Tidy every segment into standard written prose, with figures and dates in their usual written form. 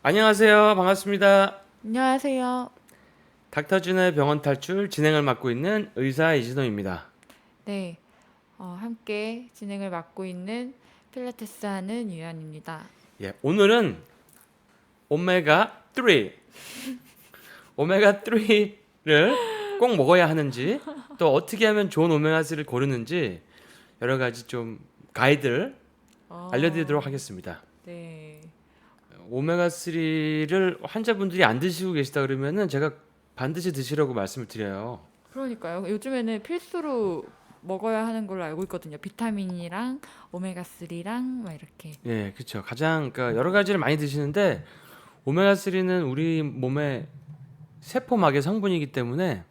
안녕하세요. 반갑습니다. 안녕하세요. 닥터준의 병원 탈출 진행을 맡고 있는 의사 이진호입니다. 네, 함께 진행을 맡고 있는 필라테스 하는 유연입니다. 예, 오늘은 오메가 3, 오메가 3를 꼭 먹어야 하는지, 또 어떻게 하면 좋은 오메가 3를 고르는지 여러 가지 좀 가이드를 알려드리도록 하겠습니다. 네, 오메가 3를 환자분들이 안 드시고 계시다 그러면은 제가 반드시 드시라고 말씀을 드려요. 그러니까요. 요즘에는 필수로 먹어야 하는 걸로 알고 있거든요. 비타민이랑 오메가 3랑 막 이렇게. 예, 그렇죠. 가장 그러니까 여러 가지를 많이 드시는데 오메가 3는 우리 몸의 세포막의 성분이기 때문에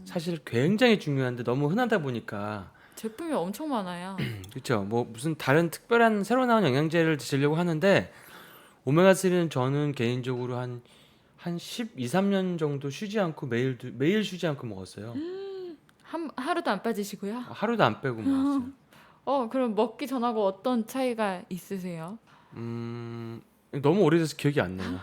사실 굉장히 중요한데 너무 흔하다 보니까 제품이 엄청 많아요. 그렇죠. 뭐 무슨 다른 특별한 새로 나온 영양제를 드시려고 하는데 오메가 3는 저는 개인적으로 한 12, 3년 정도 쉬지 않고 매일 쉬지 않고 먹었어요. 하루도 안 빠지시고요. 하루도 안 빼고 먹었어요. 그럼 먹기 전하고 어떤 차이가 있으세요? 너무 오래돼서 기억이 안 나요.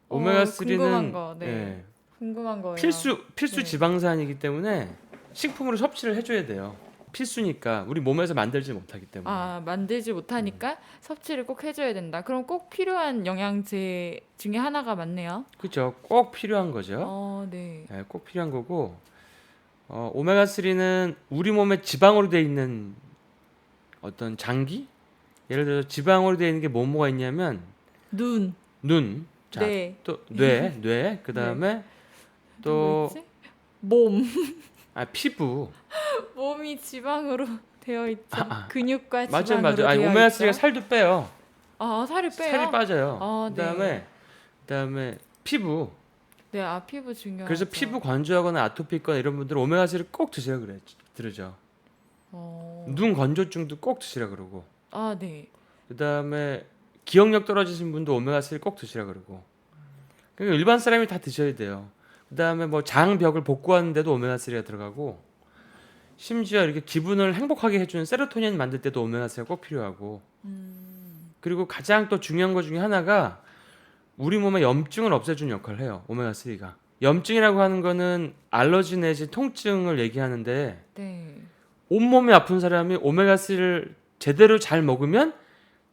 오메가 3는 궁금한 거, 네. 예, 궁금한 거예요. 필수 네. 지방산이기 때문에 식품으로 섭취를 해줘야 돼요. 필수니까 우리 몸에서 만들지 못하기 때문에. 만들지 못하니까 섭취를 꼭 해줘야 된다. 그럼 꼭 필요한 영양제 중에 하나가 맞네요. 그렇죠. 꼭 필요한 거죠. 네. 네, 꼭 필요한 거고 오메가 3는 우리 몸에 지방으로 되어 있는 어떤 장기? 예를 들어서 지방으로 되어 있는 게 뭐가 있냐면 눈, 눈, 자, 네. 또 뇌, 그다음에 또 뭐 또 있지? 몸. 피부. 몸이 지방으로 되어 있죠. 근육과 맞아요, 지방으로 맞아요. 아니, 되어 오메가 있죠. 3가 살도 빼요. 살이 빼요? 살이 빠져요. 네. 그다음에 피부. 네, 피부 중요하죠. 그래서 피부 건조하거나 아토피 있거나 이런 분들은 오메가 3를 꼭 드세요 그래. 들으죠. 눈 건조증도 꼭 드시라 그러고. 네. 그다음에 기억력 떨어지신 분도 오메가 3를 꼭 드시라 그러고. 그러니까 일반 사람이 다 드셔야 돼요. 그다음에 뭐 장벽을 복구하는데도 오메가 3가 들어가고, 심지어 이렇게 기분을 행복하게 해주는 세로토닌 만들 때도 오메가 3가 꼭 필요하고. 그리고 가장 또 중요한 것 중에 하나가 우리 몸의 염증을 없애주는 역할을 해요. 오메가 3가. 염증이라고 하는 거는 알러지 내지 통증을 얘기하는데 네. 온몸이 아픈 사람이 오메가 3를 제대로 잘 먹으면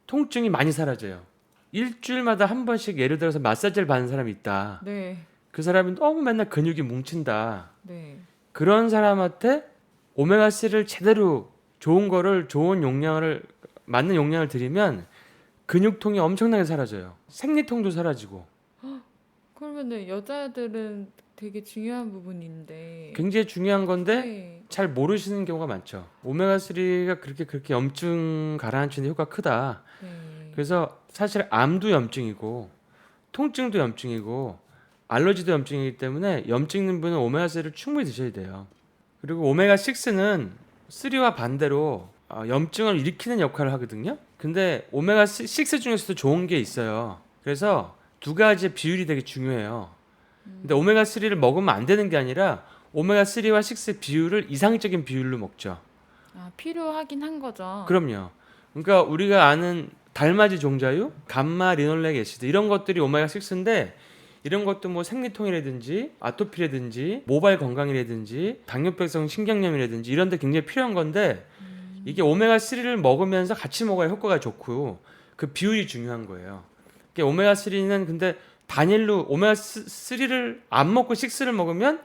통증이 많이 사라져요. 일주일마다 한 번씩 예를 들어서 마사지를 받는 사람이 있다. 네. 그 사람이 너무 맨날 근육이 뭉친다. 네. 그런 사람한테 오메가 3를 제대로 좋은 용량을 맞는 용량을 드리면 근육통이 엄청나게 사라져요. 생리통도 사라지고. 그러면은 여자들은 되게 중요한 부분인데. 굉장히 중요한 건데 네. 잘 모르시는 경우가 많죠. 오메가 3가 그렇게 염증 가라앉히는 효과가 크다. 네. 그래서 사실 암도 염증이고 통증도 염증이고 알러지도 염증이기 때문에 염증 있는 분은 오메가 3를 충분히 드셔야 돼요. 그리고 오메가 6는 3와 반대로 염증을 일으키는 역할을 하거든요. 근데 오메가 6 중에서도 좋은 게 있어요. 그래서 두 가지의 비율이 되게 중요해요. 근데 오메가 3를 먹으면 안 되는 게 아니라 오메가 3와 6의 비율을 이상적인 비율로 먹죠. 필요하긴 한 거죠. 그럼요. 그러니까 우리가 아는 달맞이 종자유, 감마 리놀렉 애시드 이런 것들이 오메가 6인데 이런 것도 뭐 생리통이라든지 아토피라든지 모발 건강이라든지 당뇨병성 신경염이라든지 이런 데 굉장히 필요한 건데 이게 오메가 3를 먹으면서 같이 먹어야 효과가 좋고 그 비율이 중요한 거예요. 오메가 3는 근데 단일로 오메가 3를 안 먹고 6를 먹으면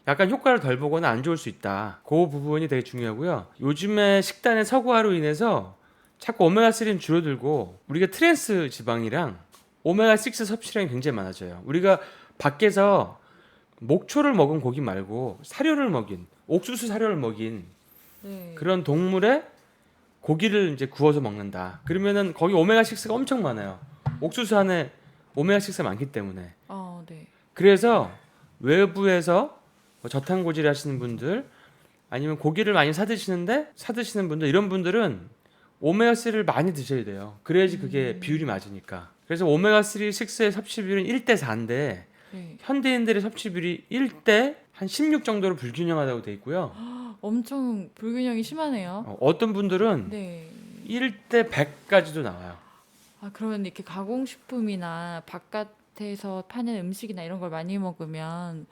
약간 효과를 덜 보거나 안 좋을 수 있다. 그 부분이 되게 중요하고요. 요즘에 식단의 서구화로 인해서 자꾸 오메가 3는 줄어들고 우리가 트랜스 지방이랑 오메가 6 섭취량이 굉장히 많아져요. 우리가 밖에서 목초를 먹은 고기 말고 사료를 먹인 옥수수 사료를 먹인 네. 그런 동물의 고기를 이제 구워서 먹는다. 그러면은 거기 오메가 6가 엄청 많아요. 옥수수 안에 오메가 6가 많기 때문에. 네. 그래서 외부에서 뭐 저탄고지를 하시는 분들 아니면 고기를 많이 사드시는 분들 이런 분들은 오메가 3를 많이 드셔야 돼요. 그래야지 그게 비율이 맞으니까. 그래서 오메가 3, 6의 섭취 비율은 1대 4인데 네. 현대인들의 섭취 비율이 1대 한 16 정도로 불균형하다고 돼 있고요. 엄청 불균형이 심하네요. 어떤 분들은 네. 1대 100까지도 나와요. 아, 그러면 이렇게 가공식품이나 바깥에서 파는 음식이나 이런 걸 많이 먹으면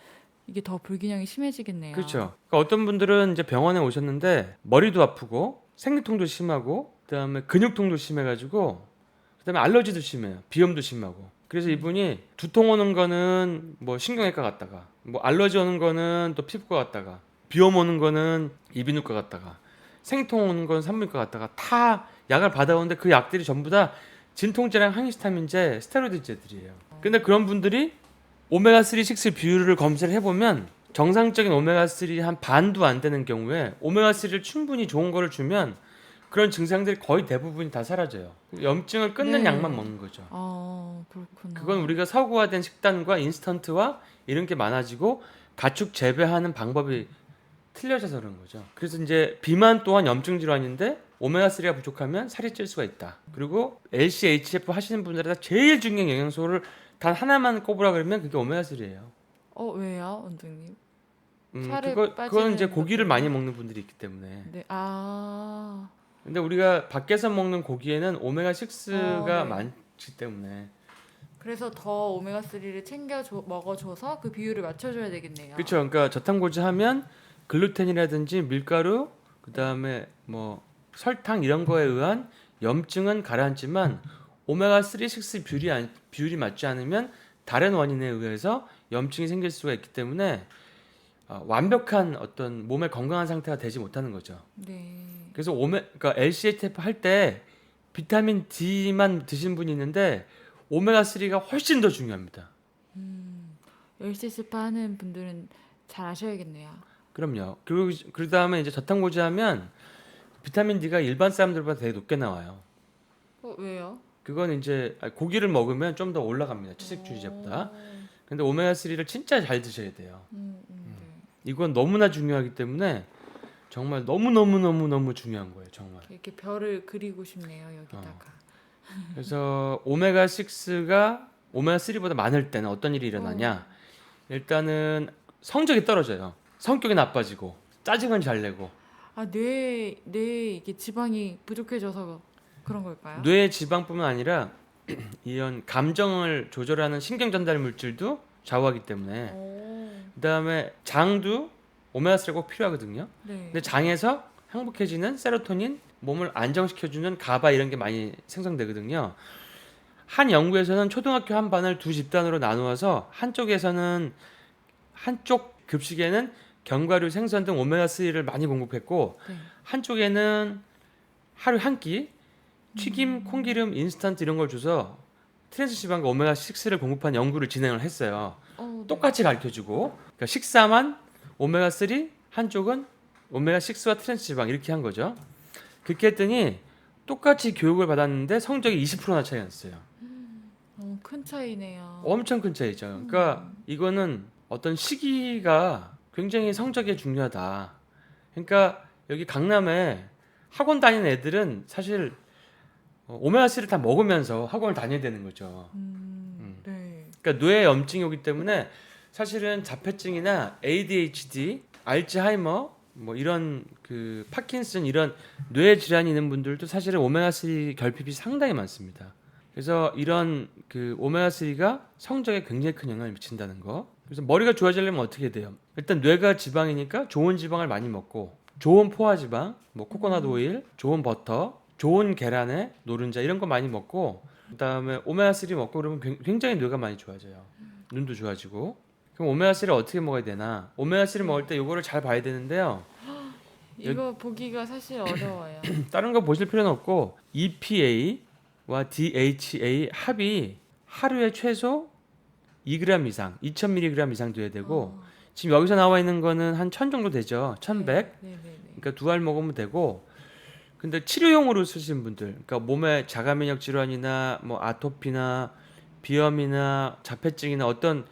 이게 더 불균형이 심해지겠네요. 그렇죠. 그러니까 어떤 분들은 이제 병원에 오셨는데 머리도 아프고 생리통도 심하고 그다음에 근육통도 심해가지고 그다음에 알러지도 심해요. 비염도 심하고. 그래서 이분이 두통 오는 거는 뭐 신경외과 갔다가 뭐 알러지 오는 거는 또 피부과 갔다가 비염 오는 거는 이비인후과 갔다가 생리통 오는 건 산부인과 갔다가 다 약을 받아오는데 그 약들이 전부 다 진통제랑 항히스타민제, 스테로이드제들이에요. 근데 그런 분들이 오메가3, 6 비율을 검사를 해보면 정상적인 오메가3 한 반도 안 되는 경우에 오메가3를 충분히 좋은 거를 주면 그런 증상들이 거의 대부분이 다 사라져요. 염증을 끊는 네. 약만 먹는 거죠. 그렇구나. 그건 우리가 서구화된 식단과 인스턴트와 이런 게 많아지고 가축 재배하는 방법이 틀려져서 그런 거죠. 그래서 이제 비만 또한 염증 질환인데 오메가3가 부족하면 살이 찔 수가 있다. 그리고 LCHF 하시는 분들한테 제일 중요한 영양소를 단 하나만 꼽으라 그러면 그게 오메가3예요. 왜요, 원장님? 살이 그거는 이제 빠지는 것 고기를 때문에? 많이 먹는 분들이 있기 때문에. 네. 근데 우리가 밖에서 먹는 고기에는 오메가6가 네. 많기 때문에. 그래서 더 오메가3를 먹어줘서 그 비율을 맞춰줘야 되겠네요. 그렇죠. 그러니까 저탄고지 하면 글루텐이라든지 밀가루, 그다음에 뭐 설탕 이런 거에 의한 염증은 가라앉지만 오메가3, 6 비율이 맞지 않으면 다른 원인에 의해서 염증이 생길 수가 있기 때문에 완벽한 어떤 몸의 건강한 상태가 되지 못하는 거죠. 네. 그래서 그러니까 LCHF 할 때 비타민 D만 드신 분이 있는데 오메가3가 훨씬 더 중요합니다. 열시스파 하는 분들은 잘 아셔야겠네요. 그럼요. 그리고 그 다음에 이제 저탄고지하면 비타민 D가 일반 사람들보다 되게 높게 나와요. 왜요? 그건 이제 고기를 먹으면 좀 더 올라갑니다. 채식주의자보다. 근데 오메가3를 진짜 잘 드셔야 돼요. 네. 이건 너무나 중요하기 때문에 정말 너무 중요한 거예요. 정말. 이렇게 별을 그리고 싶네요, 여기다가. 그래서 오메가6가 오메가3보다 많을 때는 어떤 일이 일어나냐? 일단은 성적이 떨어져요. 성격이 나빠지고 짜증은 잘 내고 뇌에 이게 지방이 부족해져서 그런 걸까요? 뇌 지방뿐만 아니라 이런 감정을 조절하는 신경 전달 물질도 좌우하기 때문에 그다음에 장도 오메가3가 꼭 필요하거든요. 네. 근데 장에서 행복해지는 세로토닌, 몸을 안정시켜주는 가바 이런 게 많이 생성되거든요. 한 연구에서는 초등학교 한 반을 두 집단으로 나누어서 한쪽 급식에는 견과류, 생선 등 오메가3를 많이 공급했고 네. 한쪽에는 하루 한 끼 튀김, 콩기름, 인스턴트 이런 걸 줘서 트랜스 지방과 오메가6를 공급한 연구를 진행을 했어요. 네. 똑같이 가르쳐주고 그러니까 식사만 오메가3 한쪽은 오메가6와 트랜스 지방 이렇게 한 거죠. 그렇게 했더니 똑같이 교육을 받았는데 성적이 20%나 차이 났어요. 큰 차이네요. 엄청 큰 차이죠. 그러니까 이거는 어떤 시기가 굉장히 성적에 중요하다. 그러니까 여기 강남에 학원 다니는 애들은 사실 오메가3를 다 먹으면서 학원을 다녀야 되는 거죠. 네. 그러니까 뇌에 염증이 오기 때문에 사실은 자폐증이나 ADHD, 알츠하이머 뭐 이런 그 파킨슨 이런 뇌 질환이 있는 분들도 사실은 오메가3 결핍이 상당히 많습니다. 그래서 이런 그 오메가3가 성적에 굉장히 큰 영향을 미친다는 거. 그래서 머리가 좋아지려면 어떻게 돼요? 일단 뇌가 지방이니까 좋은 지방을 많이 먹고 좋은 포화지방, 뭐 코코넛 오일, 좋은 버터, 좋은 계란에 노른자 이런 거 많이 먹고 그다음에 오메가3 먹고 그러면 굉장히 뇌가 많이 좋아져요. 눈도 좋아지고. 그럼 오메가3를 어떻게 먹어야 되나? 오메가3 먹을 때 이거를 잘 봐야 되는데요. 이거 보기가 사실 어려워요. 다른 거 보실 필요는 없고 EPA와 DHA 합이 하루에 최소 2g 이상, 2000mg 이상 돼야 되고 지금 여기서 나와 있는 거는 한 1000 정도 되죠. 1100. 네. 그러니까 2알 먹으면 되고. 근데 치료용으로 쓰시는 분들, 그러니까 몸에 자가면역 질환이나 뭐 아토피나 비염이나 자폐증이나 어떤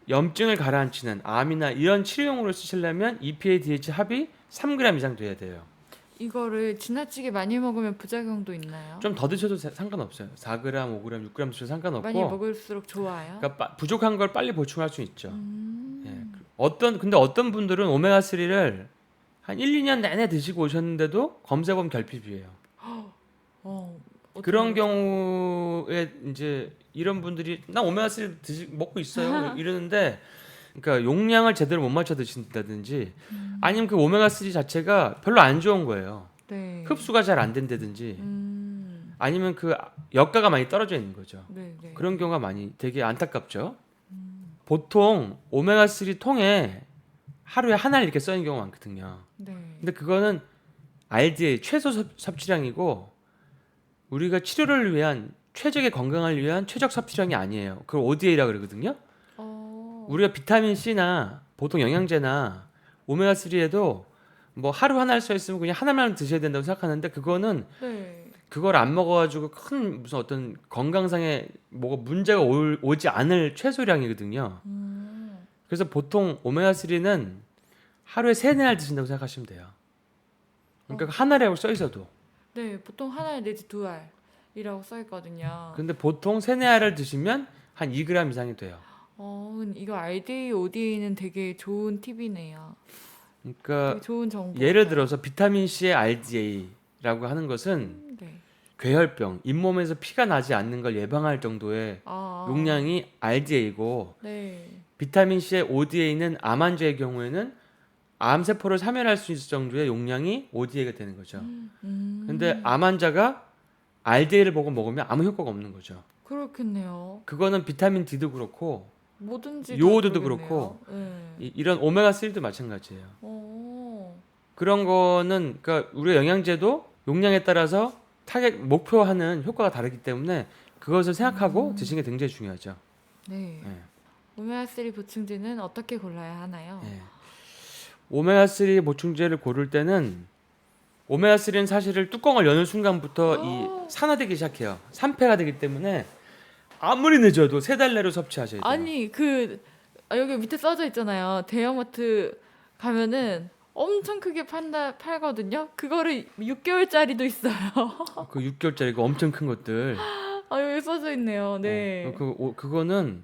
염증을 가라앉히는 암이나 이런 치료용으로 쓰시려면 EPA, DHA 합이 3g 이상 돼야 돼요. 이거를 지나치게 많이 먹으면 부작용도 있나요? 좀 더 드셔도 상관없어요. 4g, 5g, 6g 드셔도 상관없고. 많이 먹을수록 좋아요. 그러니까 부족한 걸 빨리 보충할 수 있죠. 예. 근데 어떤 분들은 오메가3를 한 1, 2년 내내 드시고 오셨는데도 검사해보면 결핍이에요. 그런 거죠? 경우에 이제 이런 분들이 나 오메가3 먹고 있어요 이러는데, 그러니까 용량을 제대로 못 맞춰 드신다든지, 아니면 그 오메가3 자체가 별로 안 좋은 거예요. 네. 흡수가 잘 안 된다든지, 음. 아니면 그 역가가 많이 떨어져 있는 거죠. 네, 네. 그런 경우가 많이 되게 안타깝죠. 보통 오메가3 통에 하루에 하나를 이렇게 써있는 경우가 많거든요. 네. 근데 그거는 RDA 최소 섭취량이고, 우리가 치료를 위한 최적의 건강을 위한 최적 섭취량이 아니에요. 그걸 ODA라고 그러거든요. 우리가 비타민 C나 보통 영양제나 오메가3에도 뭐 하루 하나를 써 있으면 그냥 하나만 드셔야 된다고 생각하는데, 그거는 네. 그걸 안 먹어가지고 큰 무슨 어떤 건강상에 뭐가 문제가 오지 않을 최소량이거든요. 그래서 보통 오메가3는 하루에 3-4알 드신다고 생각하시면 돼요. 그러니까 하나라고 써 있어도. 네, 보통 하나에 내지 2알이라고 써 있거든요. 근데 보통 3-4알을 드시면 한 2g 이상이 돼요. 이거 RDA, ODA는 되게 좋은 팁이네요. 그러니까 되게 좋은 정보. 예를 들어서 비타민 C의 RDA라고 하는 것은 네. 괴혈병, 잇몸에서 피가 나지 않는 걸 예방할 정도의 용량이 RDA고, 네. 비타민 C의 ODA는 암 환자의 경우에는 암세포를 사멸할 수 있을 정도의 용량이 ODA가 되는 거죠. 근데 암 환자가 RDA를 보고 먹으면 아무 효과가 없는 거죠. 그렇겠네요. 그거는 비타민 D도 그렇고 뭐든지 요오드도 다 그러겠네요. 그렇고 네. 이런 오메가3도 마찬가지예요. 그런 거는 그러니까 우리가 영양제도 용량에 따라서 타겟 목표하는 효과가 다르기 때문에 그것을 생각하고 드시는 게 굉장히 중요하죠. 네. 네. 오메가3 보충제는 어떻게 골라야 하나요? 네. 오메가3 보충제를 고를 때는, 오메가3는 사실은 뚜껑을 여는 순간부터 이 산화되기 시작해요. 산패가 되기 때문에 아무리 늦어도 3달 내로 섭취하셔야 돼요. 아니 여기 밑에 써져 있잖아요. 대형마트 가면은 엄청 크게 팔거든요. 그거를 6개월짜리도 있어요. 그 6개월짜리 그 엄청 큰 것들. 여기 써져 있네요. 네. 그거는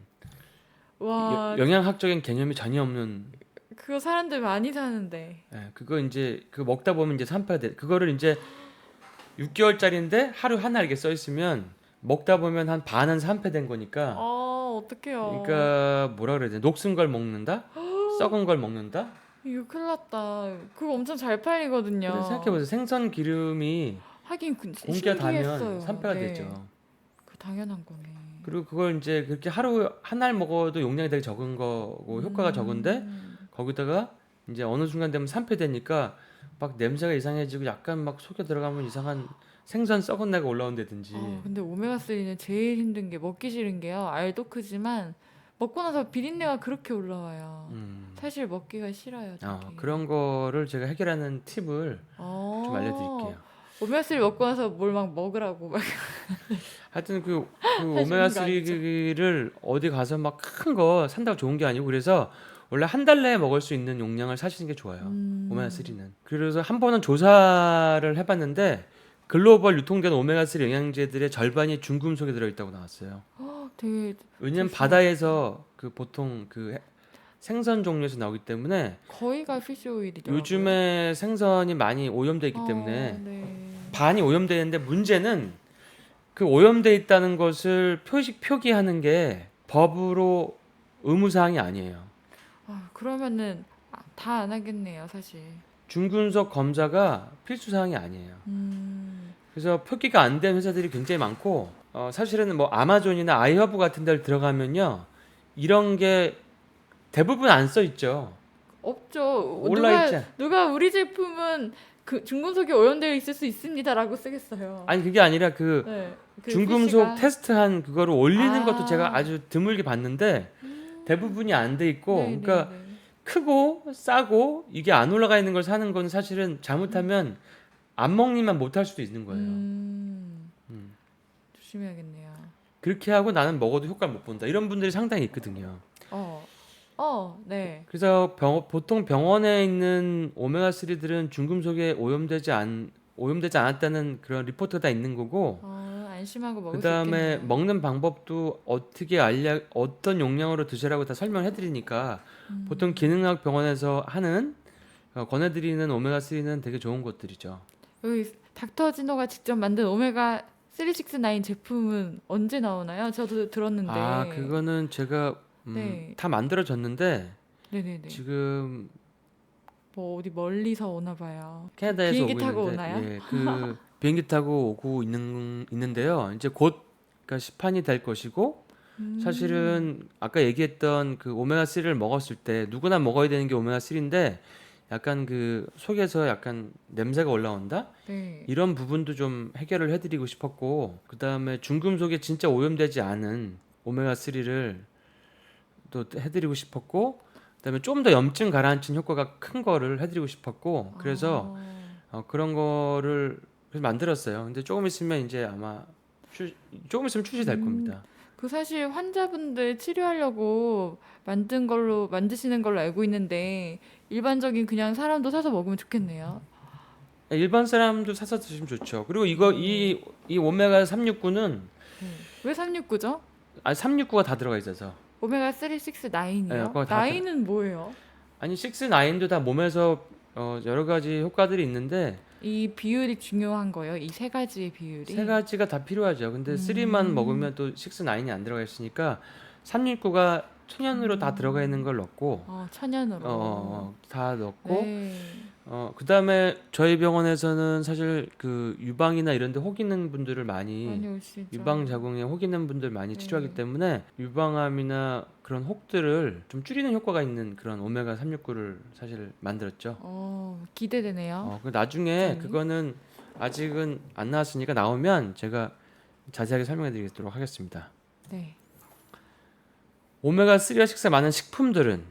와, 영양학적인 개념이 전혀 없는. 그거 사람들 많이 사는데. 그거 이제 그 먹다 보면 이제 산패가 돼. 그거를 이제 6개월짜리인데 하루 하나 이렇게 써 있으면 먹다 보면 한 반은 산패된 거니까. 어떡해요. 그러니까 뭐라 그래야 돼? 녹슨 걸 먹는다? 썩은 걸 먹는다? 이거 큰일 났다. 그거 엄청 잘 팔리거든요. 그래서 생각해보세요. 생선 기름이 하긴 공기가 신기했어요. 닿으면 산패가 네. 되죠. 그 당연한 거네. 그리고 그걸 이제 그렇게 하루 한 알 먹어도 용량이 되게 적은 거고 효과가 적은데, 거기다가 이제 어느 순간 되면 산패되니까 막 냄새가 이상해지고 약간 막 속에 들어가면 이상한 생선 썩은 내가 올라온다든지. 근데 오메가3는 제일 힘든 게 먹기 싫은 게요. 알도 크지만 먹고 나서 비린내가 그렇게 올라와요. 사실 먹기가 싫어요. 되게. 그런 거를 제가 해결하는 팁을 좀 알려드릴게요. 오메가3 먹고 나서 뭘 막 먹으라고 막. 하여튼 그 하시는 거 오메가3를 어디 가서 막 큰 거 산다고 좋은 게 아니고, 그래서 원래 한 달 내에 먹을 수 있는 용량을 사시는 게 좋아요. 오메가3는. 그래서 한 번은 조사를 해봤는데 글로벌 유통된 오메가3 영양제들의 절반이 중금속에 들어있다고 나왔어요. 되게 왜냐면 조심해야 바다에서 그 보통 그 생선 종류에서 나오기 때문에 거의가 피쉬오일이더라고요. 요즘에 생선이 많이 오염돼 있기 때문에 네. 반이 오염돼 있는데, 문제는 그 오염돼 있다는 것을 표기하는 게 법으로 의무사항이 아니에요. 그러면은 다 안 하겠네요, 사실. 중금속 검사가 필수사항이 아니에요. 그래서 표기가 안 된 회사들이 굉장히 많고, 사실은 뭐 아마존이나 아이허브 같은 데를 들어가면요, 이런 게 대부분 안 써 있죠. 없죠. 올라있지. 누가 우리 제품은 그 중금속이 오염되어 있을 수 있습니다라고 쓰겠어요. 아니 그게 아니라 그 네, 그 중금속 PC가. 테스트한 그거를 올리는 것도 제가 아주 드물게 봤는데 대부분이 안 돼 있고, 네, 그러니까 네, 네. 크고 싸고 이게 안 올라가 있는 걸 사는 건 사실은 잘못하면 안 먹니만 못할 수도 있는 거예요. 조심해야겠네요. 그렇게 하고 나는 먹어도 효과를 못 본다, 이런 분들이 상당히 있거든요. 네. 그래서 보통 병원에 있는 오메가3들은 중금속에 오염되지 않았다는 그런 리포트가 다 있는 거고, 안심하고 먹을 수 그다음에 있겠네요. 먹는 방법도 어떤 용량으로 드시라고 다 설명해 드리니까, 보통 기능학 병원에서 하는 권해드리는 오메가3는 되게 좋은 것들이죠. 여기 닥터 진호가 직접 만든 오메가 369 제품은 언제 나오나요? 저도 들었는데. 아, 그거는 제가 네. 다 만들어졌는데 네네네. 지금 뭐 어디 멀리서 오나 봐요. 캐나다에서 비행기 오고 타고 있는데 오나요? 예, 그 비행기 타고 오고 있는데요. 이제 곧 그러니까 시판이 될 것이고 사실은 아까 얘기했던 그 오메가 3를 먹었을 때 누구나 먹어야 되는 게 오메가 3인데 약간 그 속에서 약간 냄새가 올라온다? 네. 이런 부분도 좀 해결을 해드리고 싶었고 그 다음에 중금속에 진짜 오염되지 않은 오메가 3를 또 해드리고 싶었고 그다음에 좀 더 염증 가라앉힌 효과가 큰 거를 해드리고 싶었고 그래서 그런 거를 그래서 만들었어요. 근데 조금 있으면 이제 아마 조금 있으면 출시될 음, 겁니다. 그 사실 환자분들 치료하려고 만드시는 걸로 알고 있는데 일반적인 그냥 사람도 사서 먹으면 좋겠네요. 일반 사람도 사서 드시면 좋죠. 그리고 이거 네. 이 오메가 369는 네. 왜 369죠? 369가 다 들어가 있어서 오메가 3, 6, 예, 9이요? 그거 다 들어. 9은 뭐예요? 아니 6, 9도 다 몸에서 여러 가지 효과들이 있는데 이 비율이 중요한 거예요. 이 세 가지의 세 비율이. 가지가 다 필요하죠. 근데 3만 음, 먹으면 또 6, 9이 안 들어가 있으니까 369가 천연으로 다 들어가 있는 음, 걸 넣고 천연으로. 다 넣고 네. 그다음에 저희 병원에서는 사실 그 유방이나 이런 데 혹 있는 분들을 많이 많이 오시죠. 유방 자궁에 혹 있는 분들 많이 치료하기 네. 때문에 유방암이나 그런 혹들을 좀 줄이는 효과가 있는 그런 오메가 369를 사실 만들었죠. 기대되네요. 그 나중에 부장님. 그거는 아직은 안 나왔으니까 나오면 제가 자세하게 설명해 드리도록 하겠습니다. 네. 오메가 3가 식사 많은 식품들은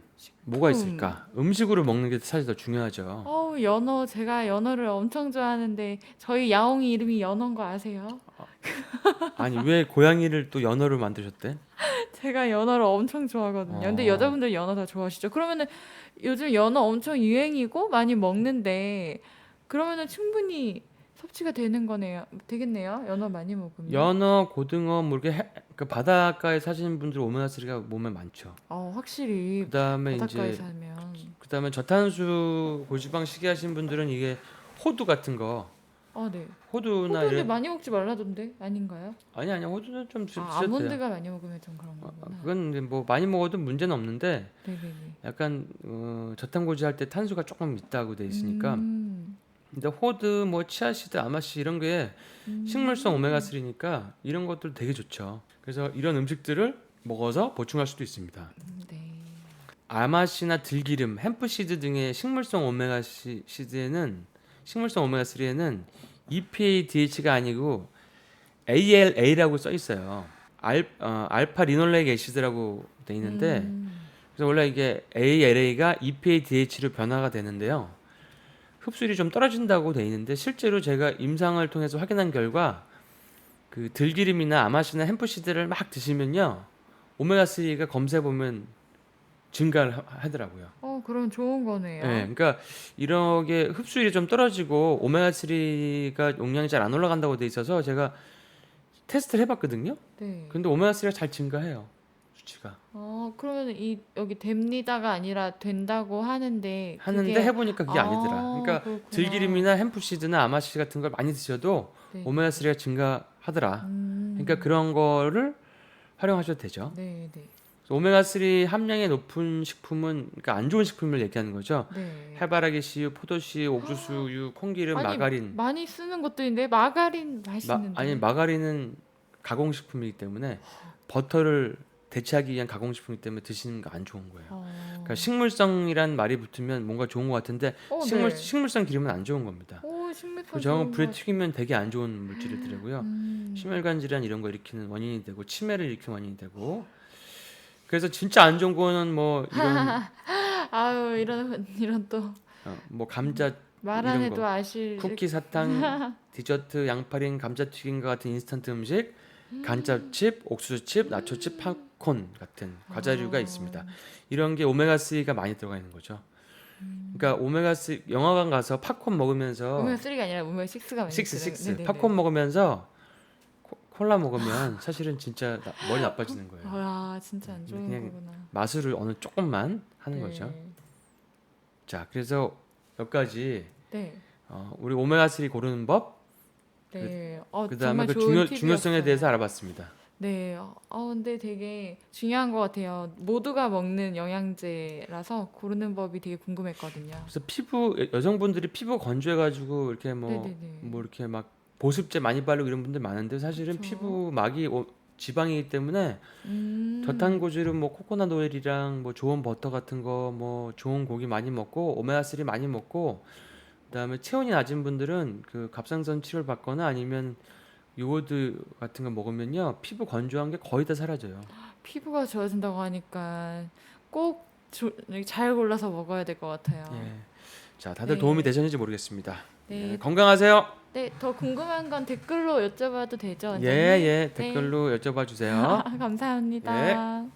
뭐가 식품. 있을까? 음식으로 먹는 게 사실 더 중요하죠. 연어. 제가 연어를 엄청 좋아하는데 저희 야옹이 이름이 연어인 거 아세요? 아니 왜 고양이를 또 연어로 만드셨대? 제가 연어를 엄청 좋아하거든요. 근데 어, 여자분들 연어 다 좋아하시죠? 그러면은 요즘 연어 엄청 유행이고 많이 먹는데 그러면은 충분히 섭취가 되는 거네요. 되겠네요. 연어 많이 먹으면. 연어, 고등어, 뭐 이렇게 그 바닷가에 사시는 분들 오메가 3가 몸에 많죠. 확실히 그다음에 바닷가에 이제 살면. 그다음에 저탄수 고지방 식이하신 분들은 이게 호두 같은 거, 네. 호두나 호두 근데 이런 많이 먹지 말라던데 아닌가요? 아니 호두는 좀 드셔도 돼요. 아몬드가 많이 먹으면 좀 그런 거구나. 그건 이제 뭐 많이 먹어도 문제는 없는데 네네네. 약간 저탄고지 할 때 탄수가 조금 있다고 돼 있으니까 음, 근데 호두 뭐 치아시드 아마씨 이런 게 식물성 오메가 음, 3니까 이런 것들 되게 좋죠. 그래서 이런 음식들을 먹어서 보충할 수도 있습니다. 네. 아마씨나 들기름, 햄프시드 등의 식물성 오메가 시드에는 식물성 오메가 3에는 EPA, DH가 아니고 ALA라고 써 있어요. 알파 리놀렉 애시드라고 돼 있는데 음, 그래서 원래 이게 ALA가 EPA, DH로 변화가 되는데요. 흡수율이 좀 떨어진다고 돼 있는데 실제로 제가 임상을 통해서 확인한 결과 그 들기름이나 아마씨나 햄프시드를 막 드시면요 오메가 3가 검사해 보면 증가를 하더라고요. 그럼 좋은 예, 거네요. 그러니까 이렇게 흡수율이 좀 떨어지고 오메가 3가 용량이 잘 안 올라간다고 돼 있어서 제가 테스트를 해봤거든요. 네. 근데 오메가 3가 잘 증가해요 수치가. 그러면 여기 됩니다가 아니라 된다고 하는데 하는데 그게 해보니까 그게 아니더라. 그러니까 그렇구나. 들기름이나 햄프시드나 아마씨 같은 걸 많이 드셔도 네네. 오메가 3가 증가하더라. 그러니까 음, 그런 거를 활용하셔도 되죠. 네네. 그래서 오메가 3 함량이 높은 식품은 그러니까 안 좋은 식품을 얘기하는 거죠. 네. 해바라기 씨유, 포도씨유, 옥수수유, 콩기름, 아니 마가린. 많이 쓰는 것들인데 마가린 아니 맛있는데. 마가린은 가공식품이기 때문에 버터를 대체하기 위한 가공식품이기 때문에 드시는 거 안 좋은 거예요. 그러니까 식물성이란 말이 붙으면 뭔가 좋은 것 같은데 네. 식물성 기름은 안 좋은 겁니다. 그 식물성 저건 좋은 불에 맛. 튀기면 되게 안 좋은 물질이더라고요. 음. 심혈관 질환 이런 거 일으키는 원인이 되고 치매를 일으키는 원인이 되고 그래서 진짜 안 좋은 거는 뭐 이런 아유 이런 또 뭐 감자 말 안 이런 해도 거 아실. 쿠키 사탕 디저트 양파링 감자튀김과 같은 인스턴트 음식 간접칩 옥수수칩 나초칩 팝콘 같은 과자류가 있습니다. 이런 게 오메가 3가 많이 들어가 있는 거죠. 그러니까 오메가 3 영화관 가서 팝콘 먹으면서 오메가 3가 아니라 오메가 6가 많이 들어요. 6 네네네. 팝콘 먹으면서 콜라 먹으면 사실은 진짜 머리 나빠지는 거예요. 진짜 안 근데 좋은 그냥 거구나. 맛으로 어느 조금만 하는 네. 거죠. 자, 그래서 몇 가지 네. 우리 오메가 3 고르는 법 네. 그다음에 정말 그 좋은 중요성에 팁이었어요. 대해서 알아봤습니다. 네. 근데 되게 중요한 것 같아요. 모두가 먹는 영양제라서 고르는 법이 되게 궁금했거든요. 그래서 여성분들이 피부 건조해가지고 이렇게 네네네. 뭐 이렇게 막 보습제 많이 바르고 이런 분들 많은데 사실은 그쵸. 피부 막이 지방이기 때문에 저탄고지름 뭐 코코넛 오일이랑 뭐 좋은 버터 같은 거 뭐 좋은 고기 많이 먹고 오메가3 많이 먹고 그다음에 체온이 낮은 분들은 그 갑상선 치료를 받거나 아니면 요오드 같은 거 먹으면요 피부 건조한 게 거의 다 사라져요. 피부가 좋아진다고 하니까 꼭 잘 골라서 먹어야 될 것 같아요. 예. 자, 다들 네. 도움이 되셨는지 모르겠습니다. 네. 예, 건강하세요. 네, 더 궁금한 건 댓글로 여쭤봐도 되죠, 예, 원장님? 예. 네. 댓글로 여쭤봐 주세요. 감사합니다.